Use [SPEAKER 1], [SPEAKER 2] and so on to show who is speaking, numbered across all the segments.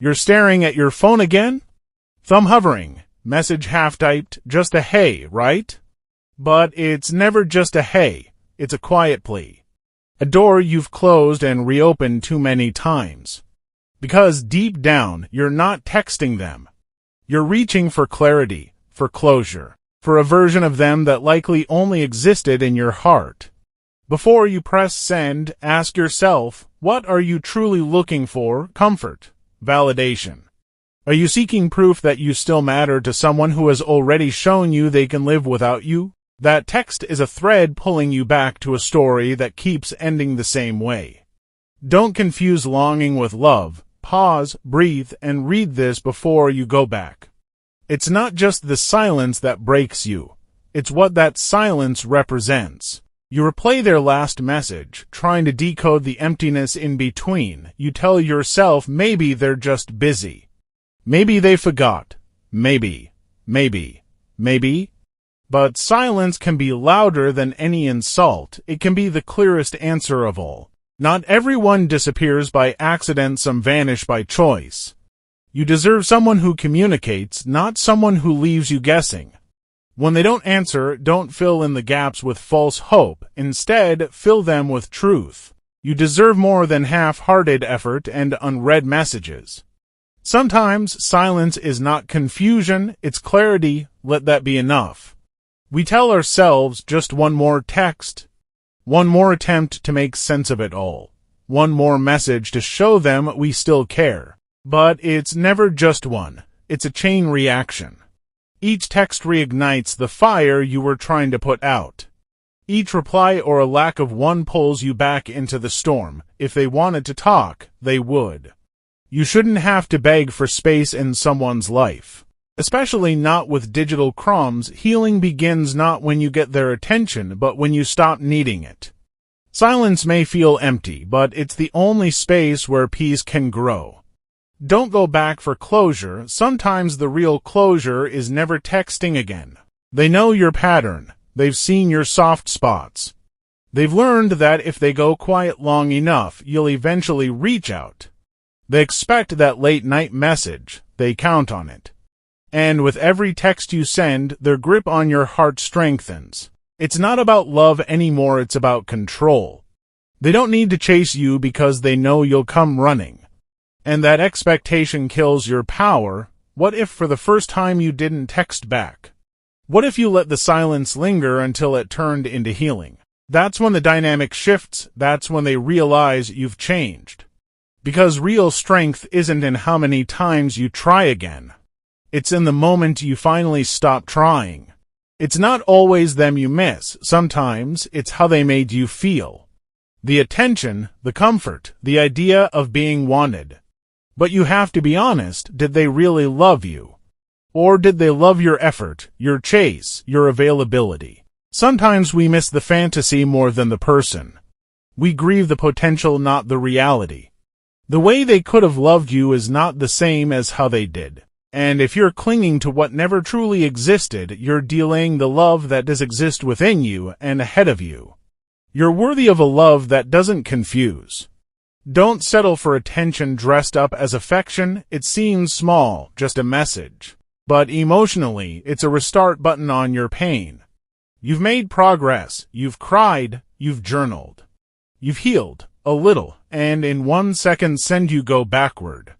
[SPEAKER 1] You're staring at your phone again? Thumb hovering, message half-typed, just a hey, right? But it's never just a hey, it's a quiet plea. A door you've closed and reopened too many times. Because deep down, you're not texting them. You're reaching for clarity, for closure, for a version of them that likely only existed in your heart. Before you press send, ask yourself, what are you truly looking for? Comfort, validation. Are you seeking proof that you still matter to someone who has already shown you they can live without you? That text is a thread pulling you back to a story that keeps ending the same way. Don't confuse longing with love. Pause, breathe, and read this before you go back. It's not just the silence that breaks you. It's what that silence represents. You replay their last message, trying to decode the emptiness in between. You tell yourself maybe they're just busy. Maybe they forgot. Maybe. But silence can be louder than any insult. It can be the clearest answer of all. Not everyone disappears by accident, some vanish by choice. You deserve someone who communicates, not someone who leaves you guessing. When they don't answer, don't fill in the gaps with false hope. Instead, fill them with truth. You deserve more than half-hearted effort and unread messages. Sometimes silence is not confusion, it's clarity. Let that be enough. We tell ourselves just one more text, one more attempt to make sense of it all, one more message to show them we still care. But it's never just one. It's a chain reaction. Each text reignites the fire you were trying to put out. Each reply or a lack of one pulls you back into the storm. If they wanted to talk, they would. You shouldn't have to beg for space in someone's life. Especially not with digital crumbs. Healing begins not when you get their attention, but when you stop needing it. Silence may feel empty, but it's the only space where peace can grow. Don't go back for closure. Sometimes the real closure is never texting again. They know your pattern. They've seen your soft spots. They've learned that if they go quiet long enough, you'll eventually reach out. They expect that late-night message. They count on it. And with every text you send, their grip on your heart strengthens. It's not about love anymore, it's about control. They don't need to chase you because they know you'll come running. And that expectation kills your power. What if for the first time you didn't text back? What if you let the silence linger until it turned into healing? That's when the dynamic shifts. That's when they realize you've changed. Because real strength isn't in how many times you try again. It's in the moment you finally stop trying. It's not always them you miss. Sometimes it's how they made you feel. The attention, the comfort, the idea of being wanted. But you have to be honest, did they really love you? Or did they love your effort, your chase, your availability? Sometimes we miss the fantasy more than the person. We grieve the potential, not the reality. The way they could have loved you is not the same as how they did. And if you're clinging to what never truly existed, you're delaying the love that does exist within you and ahead of you. You're worthy of a love that doesn't confuse. Don't settle for attention dressed up as affection. It seems small, just a message. But emotionally, it's a restart button on your pain. You've made progress. You've cried. You've journaled. You've healed, a little, and in 1 second send you go backward.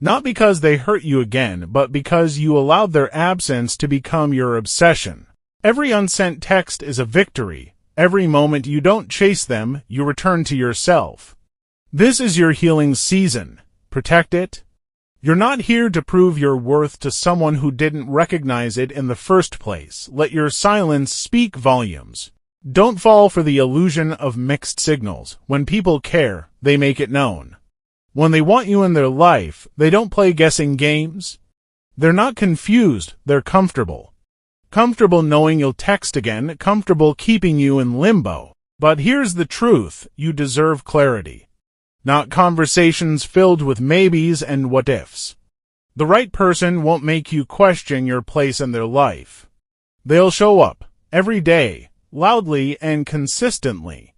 [SPEAKER 1] Not because they hurt you again, but because you allowed their absence to become your obsession. Every unsent text is a victory. Every moment you don't chase them, you return to yourself. This is your healing season. Protect it. You're not here to prove your worth to someone who didn't recognize it in the first place. Let your silence speak volumes. Don't fall for the illusion of mixed signals. When people care, they make it known. When they want you in their life, they don't play guessing games. They're not confused, they're comfortable. Comfortable knowing you'll text again, comfortable keeping you in limbo. But here's the truth, you deserve clarity. Not conversations filled with maybes and what-ifs. The right person won't make you question your place in their life. They'll show up, every day, loudly and consistently.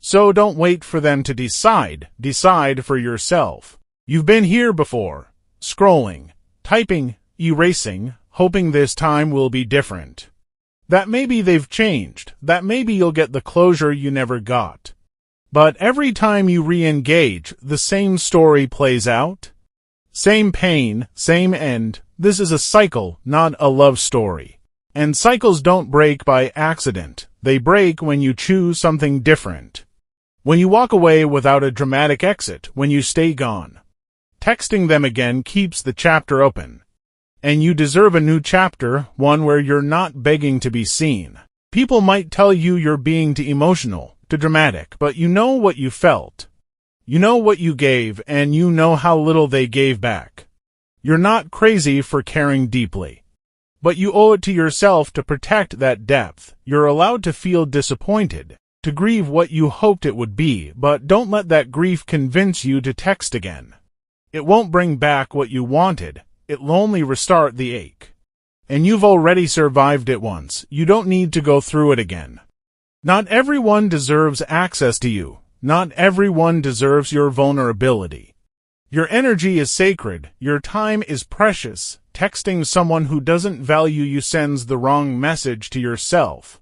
[SPEAKER 1] So don't wait for them to decide. Decide for yourself. You've been here before. scrolling, typing, erasing, hoping this time will be different. That maybe they've changed, that maybe you'll get the closure you never got. But every time you re-engage, the same story plays out. Same pain, same end. This is a cycle, not a love story. And cycles don't break by accident. They break when you choose something different. When you walk away without a dramatic exit, when you stay gone. Texting them again keeps the chapter open. And you deserve a new chapter, one where you're not begging to be seen. People might tell you you're being too emotional, too dramatic, but you know what you felt. You know what you gave, and you know how little they gave back. You're not crazy for caring deeply. But you owe it to yourself to protect that depth. You're allowed to feel disappointed, to grieve what you hoped it would be, but don't let that grief convince you to text again. It won't bring back what you wanted. It'll only restart the ache. And you've already survived it once. You don't need to go through it again. Not everyone deserves access to you. Not everyone deserves your vulnerability. Your energy is sacred. Your time is precious. Texting someone who doesn't value you sends the wrong message to yourself.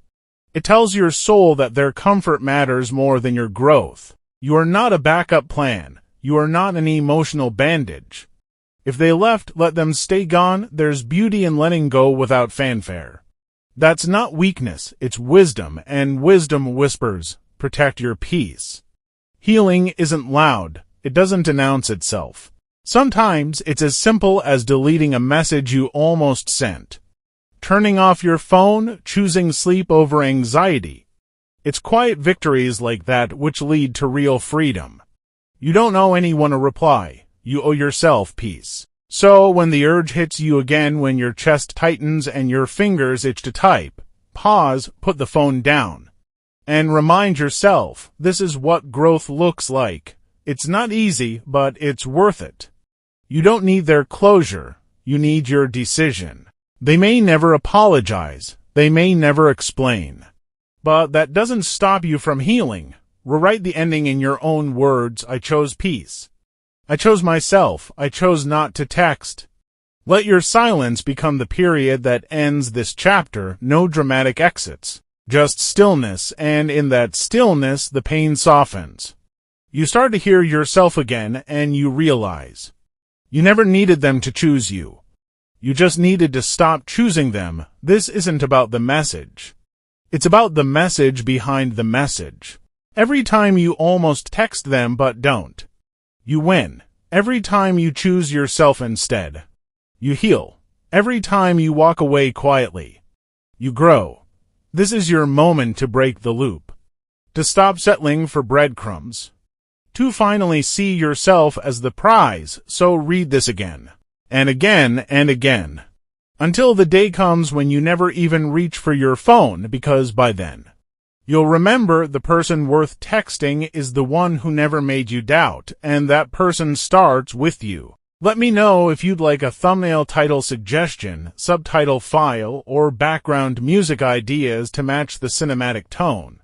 [SPEAKER 1] It tells your soul that their comfort matters more than your growth. You are not a backup plan. You are not an emotional bandage. If they left, let them stay gone. There's beauty in letting go without fanfare. That's not weakness, it's wisdom, and wisdom whispers, protect your peace. Healing isn't loud. It doesn't announce itself. Sometimes it's as simple as deleting a message you almost sent. Turning off your phone, choosing sleep over anxiety. It's quiet victories like that which lead to real freedom. You don't owe anyone a reply. You owe yourself peace. So when the urge hits you again, when your chest tightens and your fingers itch to type, pause, put the phone down. And remind yourself, this is what growth looks like. It's not easy, but it's worth it. You don't need their closure. You need your decision. They may never apologize. They may never explain. But that doesn't stop you from healing. Rewrite the ending in your own words. I chose peace. I chose myself. I chose not to text. Let your silence become the period that ends this chapter. No dramatic exits. Just stillness, and in that stillness, the pain softens. You start to hear yourself again, and you realize. You never needed them to choose you. You just needed to stop choosing them. This isn't about the message. It's about the message behind the message. Every time you almost text them but don't. You win. Every time you choose yourself instead. You heal. Every time you walk away quietly. You grow. This is your moment to break the loop. To stop settling for breadcrumbs. To finally see yourself as the prize, so read this again. And again and again. Until the day comes when you never even reach for your phone, because by then, you'll remember the person worth texting is the one who never made you doubt, and that person starts with you. Let me know if you'd like a thumbnail title suggestion, subtitle file, or background music ideas to match the cinematic tone.